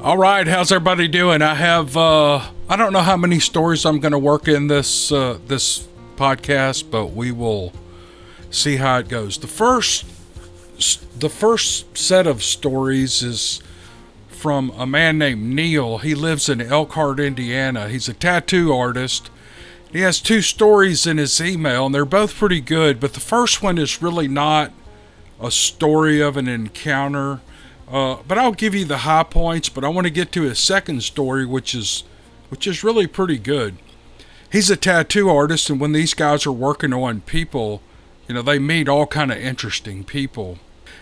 All right, how's everybody doing? I have I don't know how many stories I'm going to work in this podcast, but we will see how it goes. The first set of stories is from a man named Neil. He lives in Elkhart, Indiana. He's a tattoo artist. He has 2 stories in his email, and they're both pretty good, but the first one is really not a story of an encounter. But I'll give you the high points, but I want to get to his second story, which is really pretty good. He's a tattoo artist, and when these guys are working on people, they meet all kind of interesting people.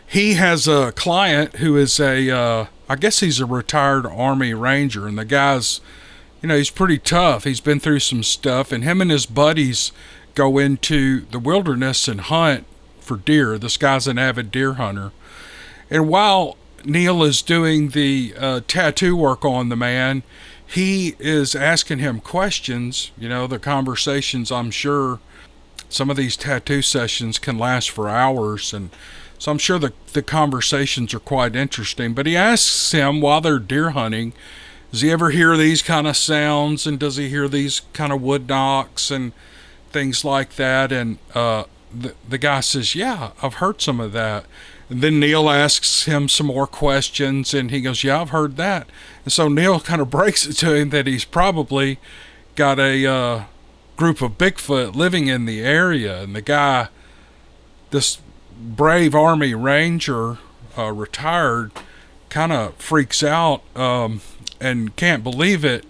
He has a client who is I guess he's a retired Army Ranger, and the guy's, he's pretty tough. He's been through some stuff, and him and his buddies go into the wilderness and hunt for deer. This guy's an avid deer hunter. And while Neil is doing the tattoo work on the man, he is asking him questions. The conversations, I'm sure some of these tattoo sessions can last for hours, and so I'm sure the conversations are quite interesting. But he asks him while they're deer hunting, does he ever hear these kind of sounds, and does he hear these kind of wood knocks and things like that? And the guy says, yeah, I've heard some of that. And then Neil asks him some more questions, and he goes, yeah, I've heard that. And so Neil kind of breaks it to him that he's probably got a group of Bigfoot living in the area. And the guy, this brave Army Ranger, retired, kind of freaks out and can't believe it,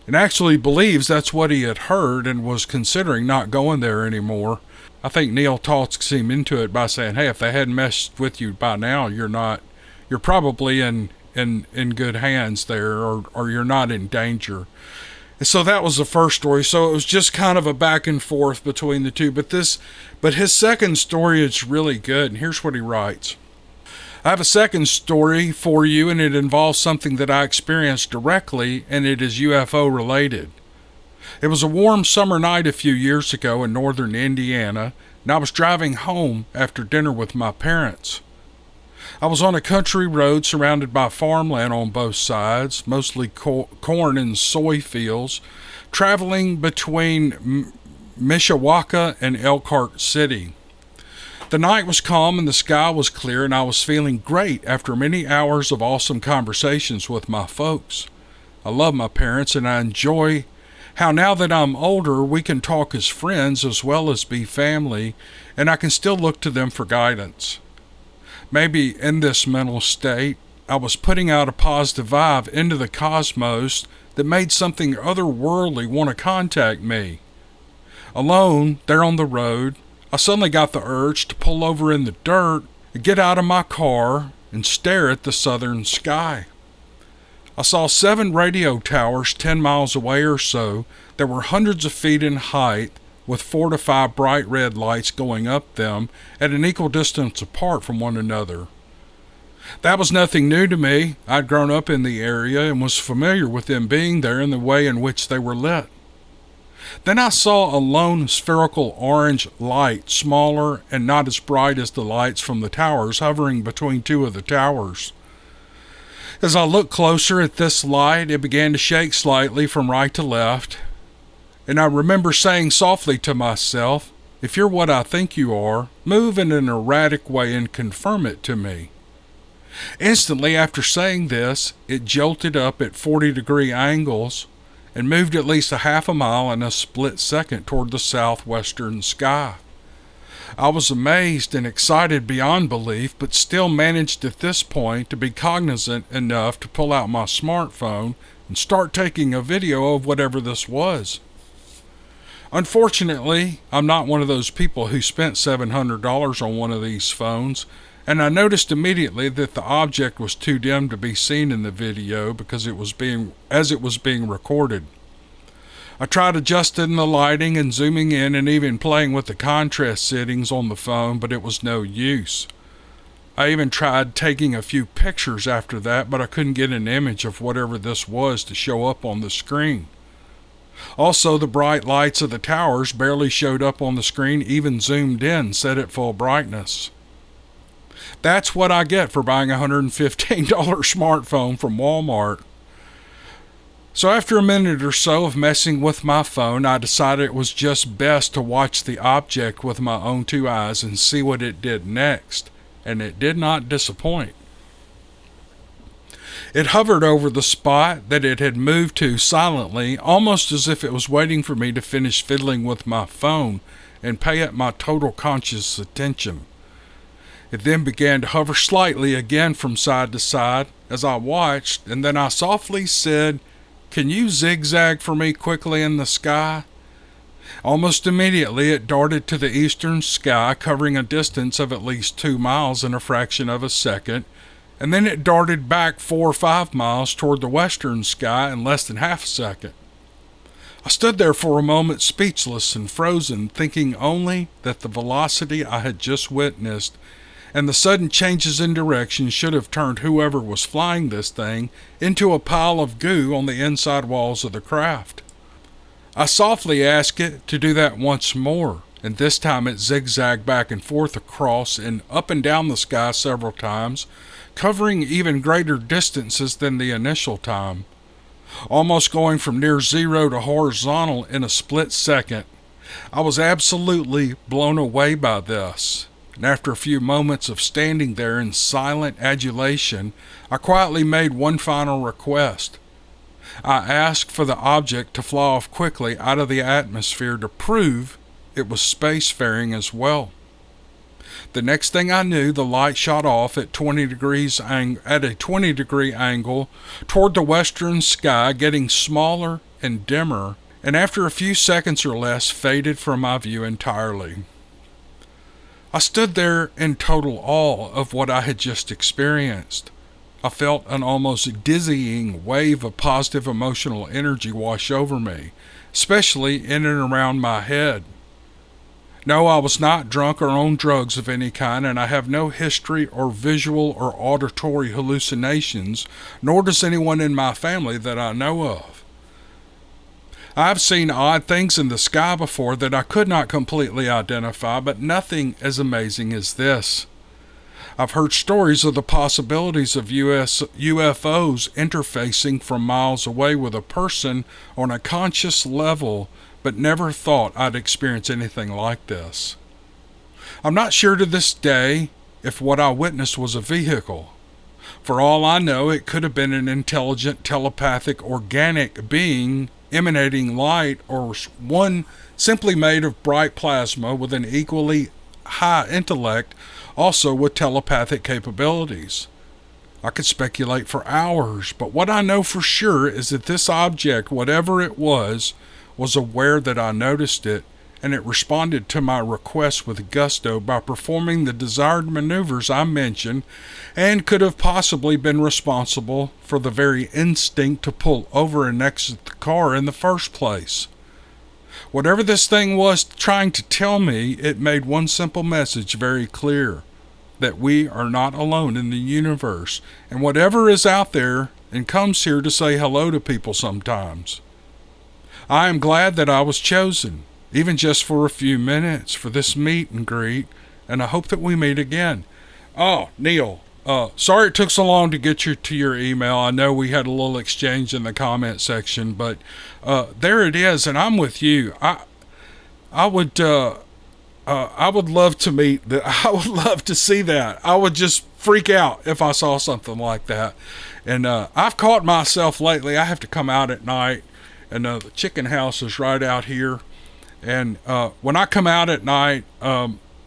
and actually believes that's what he had heard and was considering not going there anymore. I think Neil talks him into it by saying, hey, if they hadn't messed with you by now, you're probably in good hands there, or you're not in danger. And so that was the first story. So it was just kind of a back and forth between the two. But his second story is really good. And here's what he writes. I have a second story for you, and it involves something that I experienced directly, and it is UFO related. It was a warm summer night a few years ago in northern Indiana, and I was driving home after dinner with my parents. I was on a country road surrounded by farmland on both sides, mostly corn and soy fields, traveling between Mishawaka and Elkhart City. The night was calm and the sky was clear, and I was feeling great after many hours of awesome conversations with my folks. I love my parents, and I enjoy how now that I'm older, we can talk as friends as well as be family, and I can still look to them for guidance. Maybe in this mental state, I was putting out a positive vibe into the cosmos that made something otherworldly want to contact me. Alone, there on the road, I suddenly got the urge to pull over in the dirt and get out of my car and stare at the southern sky. I saw 7 radio towers 10 miles away or so that were hundreds of feet in height, with 4 to 5 bright red lights going up them at an equal distance apart from one another. That was nothing new to me. I'd grown up in the area and was familiar with them being there and the way in which they were lit. Then I saw a lone spherical orange light, smaller and not as bright as the lights from the towers, hovering between 2 of the towers. As I looked closer at this light, it began to shake slightly from right to left, and I remember saying softly to myself, if you're what I think you are, move in an erratic way and confirm it to me. Instantly after saying this, it jolted up at 40-degree angles and moved at least a half a mile in a split second toward the southwestern sky. I was amazed and excited beyond belief, but still managed at this point to be cognizant enough to pull out my smartphone and start taking a video of whatever this was. Unfortunately, I'm not one of those people who spent $700 on one of these phones, and I noticed immediately that the object was too dim to be seen in the video because it was being recorded. I tried adjusting the lighting and zooming in and even playing with the contrast settings on the phone, but it was no use. I even tried taking a few pictures after that, but I couldn't get an image of whatever this was to show up on the screen. Also, the bright lights of the towers barely showed up on the screen, even zoomed in, set at full brightness. That's what I get for buying a $115 smartphone from Walmart. So after a minute or so of messing with my phone, I decided it was just best to watch the object with my own two eyes and see what it did next, and it did not disappoint. It hovered over the spot that it had moved to silently, almost as if it was waiting for me to finish fiddling with my phone and pay it my total conscious attention. It then began to hover slightly again from side to side as I watched, and then I softly said, "Can you zigzag for me quickly in the sky?" Almost immediately it darted to the eastern sky, covering a distance of at least 2 miles in a fraction of a second, and then it darted back 4 or 5 miles toward the western sky in less than half a second. I stood there for a moment speechless and frozen, thinking only that the velocity I had just witnessed and the sudden changes in direction should have turned whoever was flying this thing into a pile of goo on the inside walls of the craft. I softly asked it to do that once more, and this time it zigzagged back and forth across and up and down the sky several times, covering even greater distances than the initial time, almost going from near zero to horizontal in a split second. I was absolutely blown away by this, and after a few moments of standing there in silent adulation, I quietly made one final request. I asked for the object to fly off quickly out of the atmosphere to prove it was spacefaring as well. The next thing I knew, the light shot off at a 20-degree angle toward the western sky, getting smaller and dimmer, and after a few seconds or less faded from my view entirely. I stood there in total awe of what I had just experienced. I felt an almost dizzying wave of positive emotional energy wash over me, especially in and around my head. No, I was not drunk or on drugs of any kind, and I have no history or visual or auditory hallucinations, nor does anyone in my family that I know of. I've seen odd things in the sky before that I could not completely identify, but nothing as amazing as this. I've heard stories of the possibilities of UFOs interfacing from miles away with a person on a conscious level, but never thought I'd experience anything like this. I'm not sure to this day if what I witnessed was a vehicle. For all I know, it could have been an intelligent, telepathic, organic being emanating light, or one simply made of bright plasma with an equally high intellect, also with telepathic capabilities. I could speculate for hours, but what I know for sure is that this object, whatever it was aware that I noticed it, and it responded to my request with gusto by performing the desired maneuvers I mentioned, and could have possibly been responsible for the very instinct to pull over and exit the car in the first place. Whatever this thing was trying to tell me, it made one simple message very clear: that we are not alone in the universe, and whatever is out there and comes here to say hello to people sometimes. I am glad that I was chosen, even just for a few minutes, for this meet and greet, and I hope that we meet again. Oh, Neil, sorry it took so long to get to your email. I know we had a little exchange in the comment section, but there it is, and I'm with you. I would love to meet I would love to see that. I would just freak out if I saw something like that. And I've caught myself lately. I have to come out at night, and the chicken house is right out here. And when I come out at night,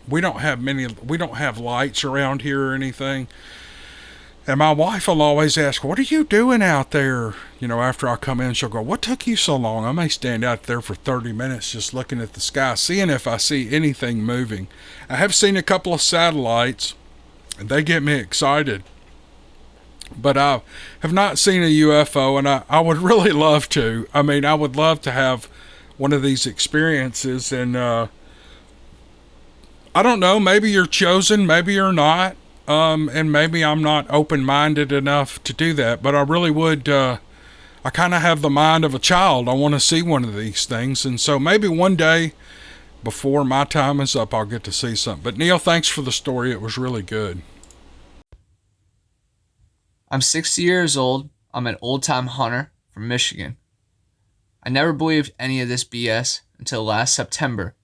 we don't have lights around here or anything. And my wife will always ask, "What are you doing out there?" After I come in, she'll go, "What took you so long?" I may stand out there for 30 minutes just looking at the sky, seeing if I see anything moving. I have seen a couple of satellites, and they get me excited. But I have not seen a UFO, and I would really love to. I mean, I would love to have one of these experiences, and I don't know, maybe you're chosen, maybe you're not. And maybe I'm not open-minded enough to do that, but I really would, I kind of have the mind of a child. I want to see one of these things, and so maybe one day before my time is up, I'll get to see something. But Neil, thanks for the story. It was really good. I'm 60 years old. I'm an old-time hunter from Michigan. I never believed any of this BS until last September.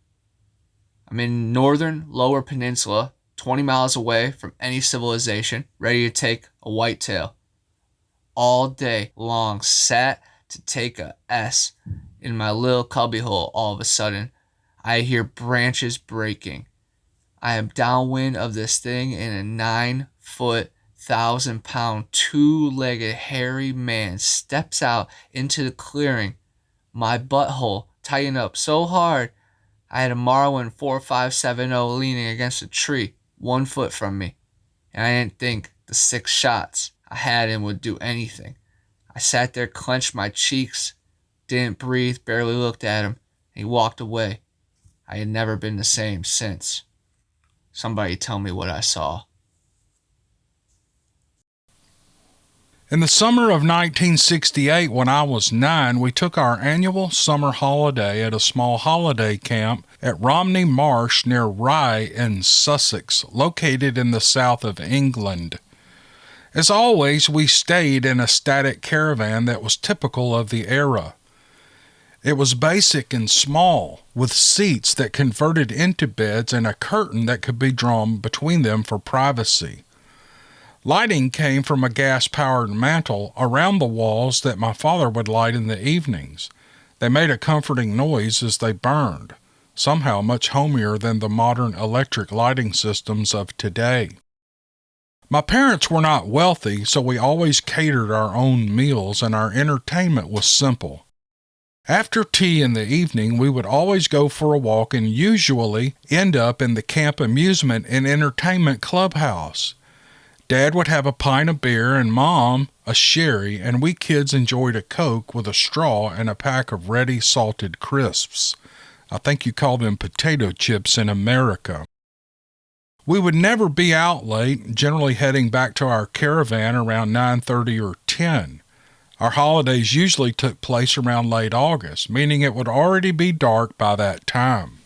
I'm in northern Lower Peninsula, 20 miles away from any civilization, ready to take a whitetail. All day long sat to take a S in my little cubbyhole. All of a sudden, I hear branches breaking. I am downwind of this thing, and a 9-foot, 1,000-pound, two-legged hairy man steps out into the clearing. My butthole tightened up so hard, I had a Marlin 4570 leaning against a tree 1 foot from me, and I didn't think the 6 shots I had in would do anything. I sat there, clenched my cheeks, didn't breathe, barely looked at him, and he walked away. I had never been the same since. Somebody tell me what I saw. In the summer of 1968, when I was 9, we took our annual summer holiday at a small holiday camp at Romney Marsh near Rye in Sussex, located in the south of England. As always, we stayed in a static caravan that was typical of the era. It was basic and small, with seats that converted into beds and a curtain that could be drawn between them for privacy. Lighting came from a gas-powered mantle around the walls that my father would light in the evenings. They made a comforting noise as they burned, somehow much homier than the modern electric lighting systems of today. My parents were not wealthy, so we always catered our own meals, and our entertainment was simple. After tea in the evening, we would always go for a walk and usually end up in the camp amusement and entertainment clubhouse. Dad would have a pint of beer and Mom a sherry, and we kids enjoyed a Coke with a straw and a pack of ready salted crisps. I think you call them potato chips in America. We would never be out late, generally heading back to our caravan around 9:30 or 10. Our holidays usually took place around late August, meaning it would already be dark by that time.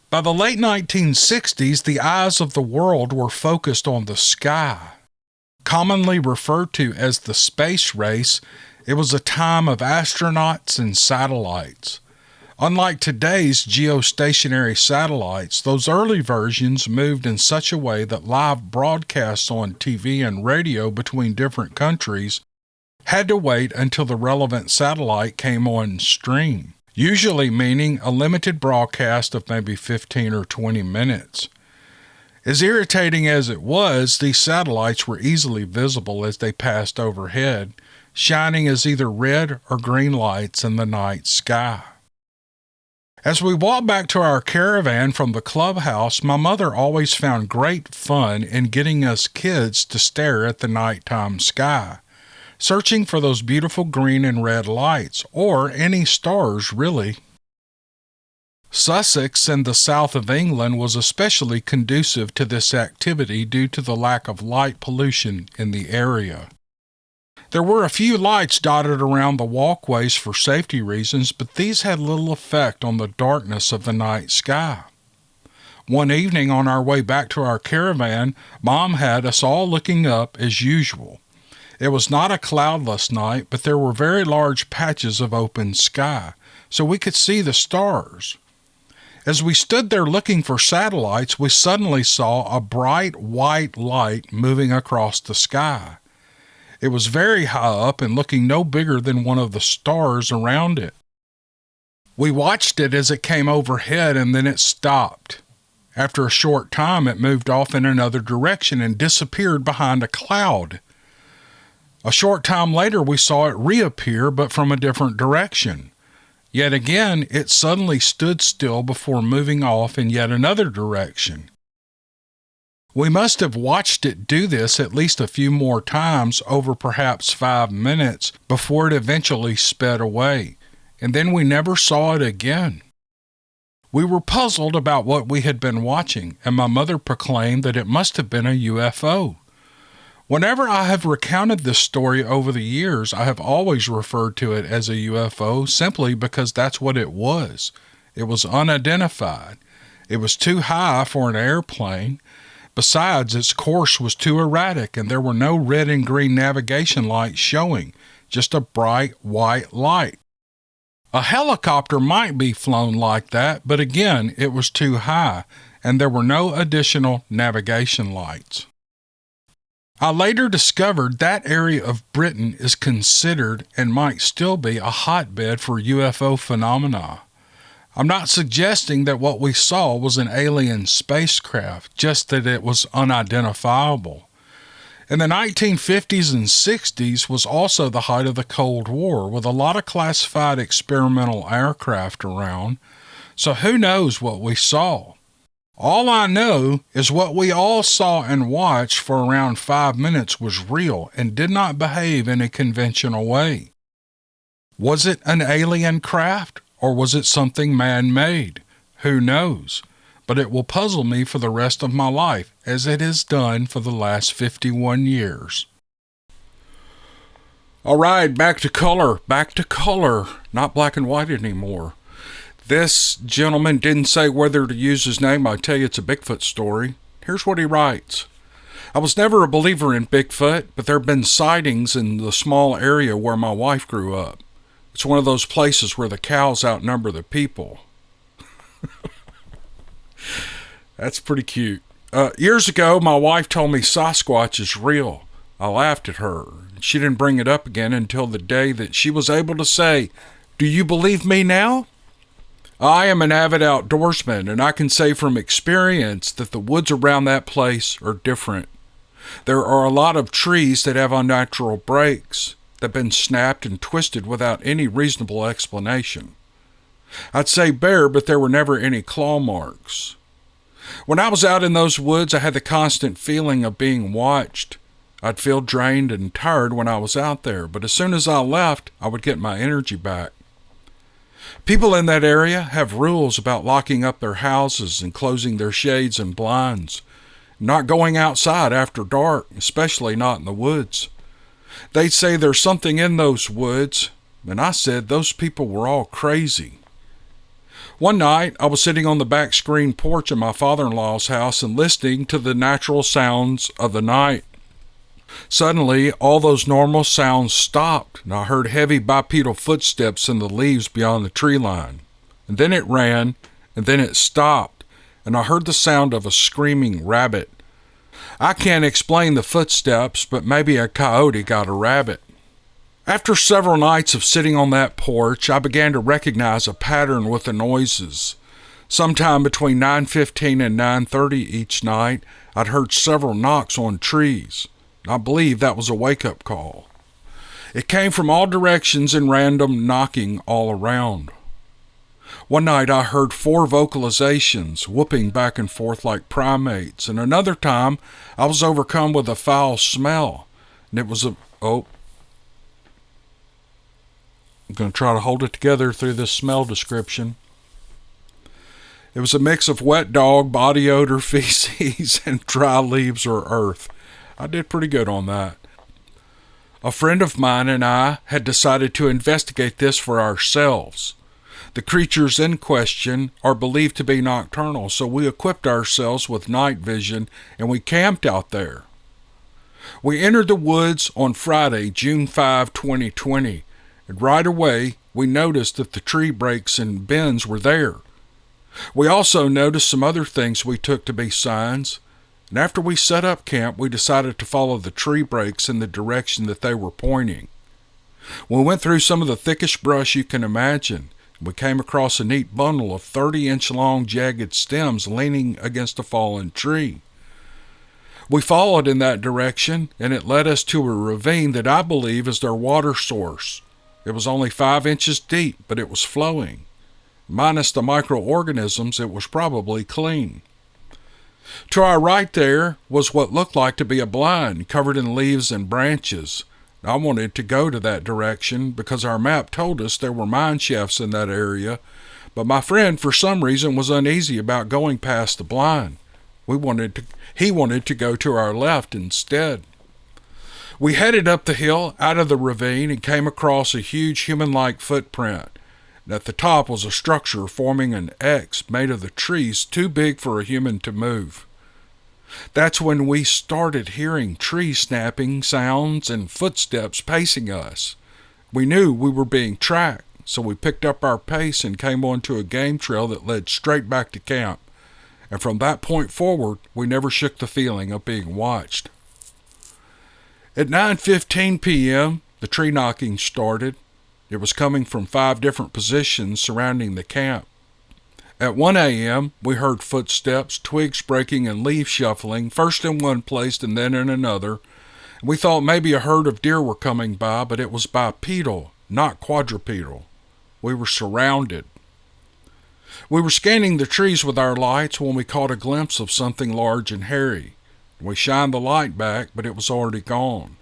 By the late 1960s, the eyes of the world were focused on the sky. Commonly referred to as the space race, it was a time of astronauts and satellites. Unlike today's geostationary satellites, those early versions moved in such a way that live broadcasts on TV and radio between different countries had to wait until the relevant satellite came on stream, usually meaning a limited broadcast of maybe 15 or 20 minutes. As irritating as it was, these satellites were easily visible as they passed overhead, shining as either red or green lights in the night sky. As we walked back to our caravan from the clubhouse, my mother always found great fun in getting us kids to stare at the nighttime sky, searching for those beautiful green and red lights, or any stars really. Sussex in the south of England was especially conducive to this activity due to the lack of light pollution in the area. There were a few lights dotted around the walkways for safety reasons, but these had little effect on the darkness of the night sky. One evening on our way back to our caravan, Mom had us all looking up as usual. It was not a cloudless night, but there were very large patches of open sky, so we could see the stars. As we stood there looking for satellites, we suddenly saw a bright white light moving across the sky. It was very high up and looking no bigger than one of the stars around it. We watched it as it came overhead, and then it stopped. After a short time, it moved off in another direction and disappeared behind a cloud. A short time later, we saw it reappear, but from a different direction. Yet again, it suddenly stood still before moving off in yet another direction. We must have watched it do this at least a few more times over perhaps 5 minutes before it eventually sped away, and then we never saw it again. We were puzzled about what we had been watching, and my mother proclaimed that it must have been a UFO. Whenever I have recounted this story over the years, I have always referred to it as a UFO simply because that's what it was. It was unidentified. It was too high for an airplane. Besides, its course was too erratic, and there were no red and green navigation lights showing, just a bright white light. A helicopter might be flown like that, but again, it was too high, and there were no additional navigation lights. I later discovered that area of Britain is considered and might still be a hotbed for UFO phenomena. I'm not suggesting that what we saw was an alien spacecraft, just that it was unidentifiable. In the 1950s and 60s was also the height of the Cold War, with a lot of classified experimental aircraft around, so who knows what we saw. All I know is what we all saw and watched for around 5 minutes was real and did not behave in a conventional way. Was it an alien craft, or was it something man-made? Who knows? But it will puzzle me for the rest of my life, as it has done for the last 51 years. All right, back to color, not black and white anymore. This gentleman didn't say whether to use his name. I tell you, it's a Bigfoot story. Here's what he writes. I was never a believer in Bigfoot, but there have been sightings in the small area where my wife grew up. It's one of those places where the cows outnumber the people. That's pretty cute. Years ago, my wife told me Sasquatch is real. I laughed at her. She didn't bring it up again until the day that she was able to say, "Do you believe me now?" I am an avid outdoorsman, and I can say from experience that the woods around that place are different. There are a lot of trees that have unnatural breaks that have been snapped and twisted without any reasonable explanation. I'd say bare, but there were never any claw marks. When I was out in those woods, I had the constant feeling of being watched. I'd feel drained and tired when I was out there, but as soon as I left, I would get my energy back. People in that area have rules about locking up their houses and closing their shades and blinds, not going outside after dark, especially not in the woods. They'd say there's something in those woods, and I said those people were all crazy. One night, I was sitting on the back screen porch of my father-in-law's house and listening to the natural sounds of the night. Suddenly, all those normal sounds stopped, and I heard heavy bipedal footsteps in the leaves beyond the tree line. And then it ran, and then it stopped, and I heard the sound of a screaming rabbit. I can't explain the footsteps, but maybe a coyote got a rabbit. After several nights of sitting on that porch, I began to recognize a pattern with the noises. Sometime between 9:15 and 9:30 each night, I'd heard several knocks on trees. I believe that was a wake-up call. It came from all directions and random knocking all around. One night I heard 4 vocalizations, whooping back and forth like primates, and another time I was overcome with a foul smell, and it was I'm going to try to hold it together through this smell description. It was a mix of wet dog, body odor, feces, and dry leaves or earth. I did pretty good on that. A friend of mine and I had decided to investigate this for ourselves. The creatures in question are believed to be nocturnal, so we equipped ourselves with night vision and we camped out there. We entered the woods on Friday, June 5, 2020, and right away we noticed that the tree breaks and bends were there. We also noticed some other things we took to be signs, and after we set up camp, we decided to follow the tree breaks in the direction that they were pointing. We went through some of the thickest brush you can imagine. We came across a neat bundle of 30-inch long jagged stems leaning against a fallen tree. We followed in that direction, and it led us to a ravine that I believe is their water source. It was only 5 inches deep, but it was flowing. Minus the microorganisms, it was probably clean. To our right there was what looked like to be a blind covered in leaves and branches. I wanted to go to that direction because our map told us there were mine shafts in that area, but my friend for some reason was uneasy about going past the blind. He wanted to go to our left instead. We headed up the hill out of the ravine and came across a huge human-like footprint. And at the top was a structure forming an X made of the trees too big for a human to move. That's when we started hearing tree snapping sounds and footsteps pacing us. We knew we were being tracked. so we picked up our pace and came onto a game trail that led straight back to camp. And from that point forward, we never shook the feeling of being watched. At 9:15 p.m., the tree knocking started. It was coming from 5 different positions surrounding the camp. At 1 a.m., we heard footsteps, twigs breaking, and leaves shuffling, first in one place and then in another. We thought maybe a herd of deer were coming by, but it was bipedal, not quadrupedal. We were surrounded. We were scanning the trees with our lights when we caught a glimpse of something large and hairy. We shined the light back, but it was already gone.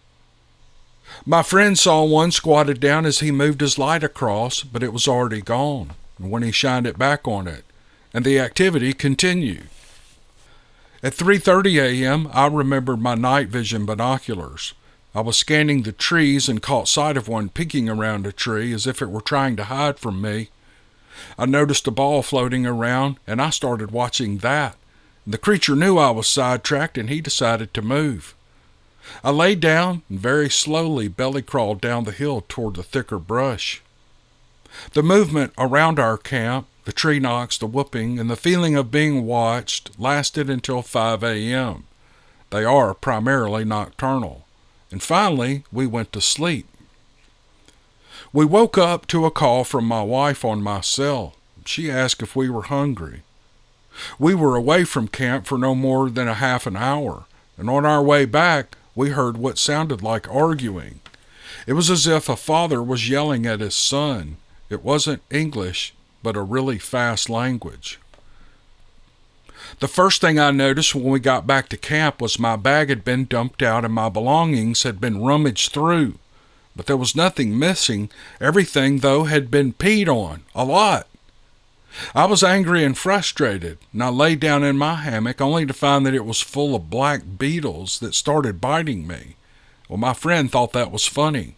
My friend saw one squatted down as he moved his light across, but it was already gone when he shined it back on it, and the activity continued. At 3:30 a.m., I remembered my night vision binoculars. I was scanning the trees and caught sight of one peeking around a tree as if it were trying to hide from me. I noticed a ball floating around, and I started watching that. The creature knew I was sidetracked, and he decided to move. I lay down and very slowly belly crawled down the hill toward the thicker brush. The movement around our camp, the tree knocks, the whooping, and the feeling of being watched lasted until 5 a.m. They are primarily nocturnal. And finally, we went to sleep. We woke up to a call from my wife on my cell. She asked if we were hungry. We were away from camp for no more than a half an hour, and on our way back, we heard what sounded like arguing. It was as if a father was yelling at his son. It wasn't English, but a really fast language. The first thing I noticed when we got back to camp was my bag had been dumped out and my belongings had been rummaged through. But there was nothing missing. Everything, though, had been peed on. A lot. I was angry and frustrated, and I lay down in my hammock only to find that it was full of black beetles that started biting me. Well, my friend thought that was funny.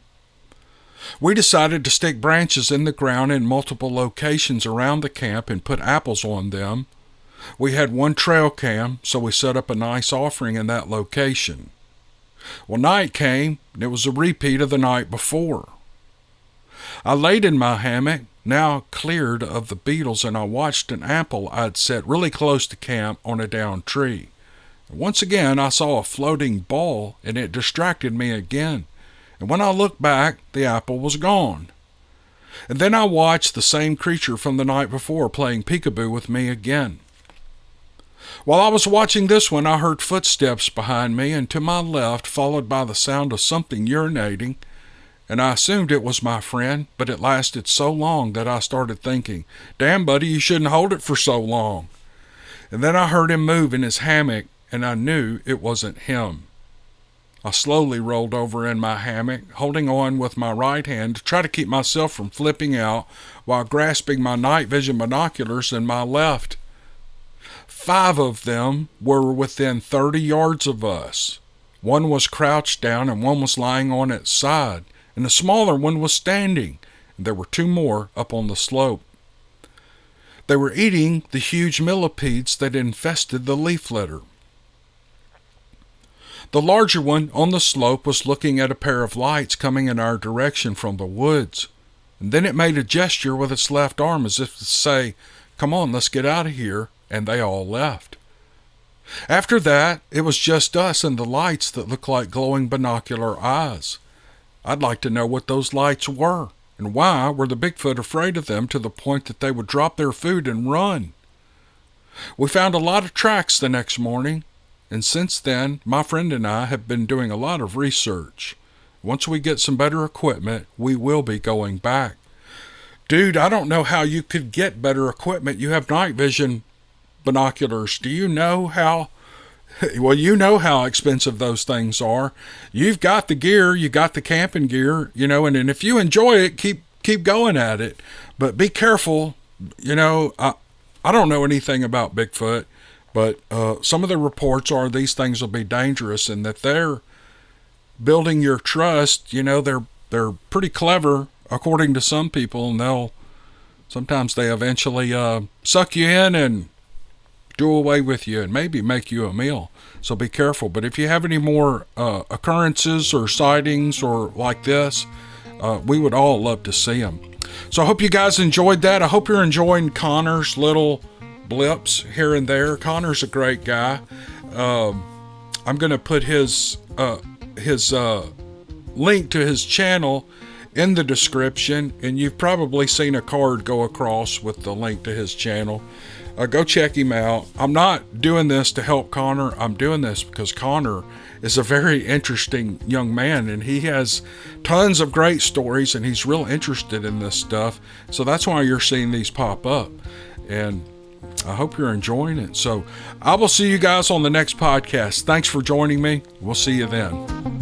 We decided to stick branches in the ground in multiple locations around the camp and put apples on them. We had one trail cam, so we set up a nice offering in that location. Well, night came, and it was a repeat of the night before. I laid in my hammock, now cleared of the beetles, and I watched an apple I'd set really close to camp on a downed tree. Once again, I saw a floating ball, and it distracted me again. And when I looked back, the apple was gone. And then I watched the same creature from the night before playing peekaboo with me again. While I was watching this one, I heard footsteps behind me and to my left, followed by the sound of something urinating, and I assumed it was my friend, but it lasted so long that I started thinking, "Damn, buddy, you shouldn't hold it for so long." And then I heard him move in his hammock, and I knew it wasn't him. I slowly rolled over in my hammock, holding on with my right hand to try to keep myself from flipping out while grasping my night vision binoculars in my left. 5 of them were within 30 yards of us. One was crouched down and one was lying on its side, and the smaller one was standing, and there were 2 more up on the slope. They were eating the huge millipedes that infested the leaf litter. The larger one on the slope was looking at a pair of lights coming in our direction from the woods, and then it made a gesture with its left arm as if to say, "Come on, let's get out of here," and they all left. After that, it was just us and the lights that looked like glowing binocular eyes. I'd like to know what those lights were, and why were the Bigfoot afraid of them to the point that they would drop their food and run. We found a lot of tracks the next morning, and since then, my friend and I have been doing a lot of research. Once we get some better equipment, we will be going back. Dude, I don't know how you could get better equipment. You have night vision binoculars. Do you know how? Well, you know how expensive those things are. You've got the gear, you got the camping gear, and if you enjoy it, keep going at it. But be careful. I don't know anything about Bigfoot, but some of the reports are these things will be dangerous and that they're building your trust. They're pretty clever, according to some people, and sometimes they eventually suck you in and do away with you and maybe make you a meal. So be careful. But if you have any more occurrences or sightings or like this, we would all love to see them. So I hope you guys enjoyed that. I hope you're enjoying Connor's little blips here and there. Connor's a great guy. I'm going to put his link to his channel in the description, and you've probably seen a card go across with the link to his channel. Go check him out. I'm not doing this to help Connor. I'm doing this because Connor is a very interesting young man, and he has tons of great stories, and he's real interested in this stuff. So that's why you're seeing these pop up, and I hope you're enjoying it. So I will see you guys on the next podcast. Thanks for joining me. We'll see you then.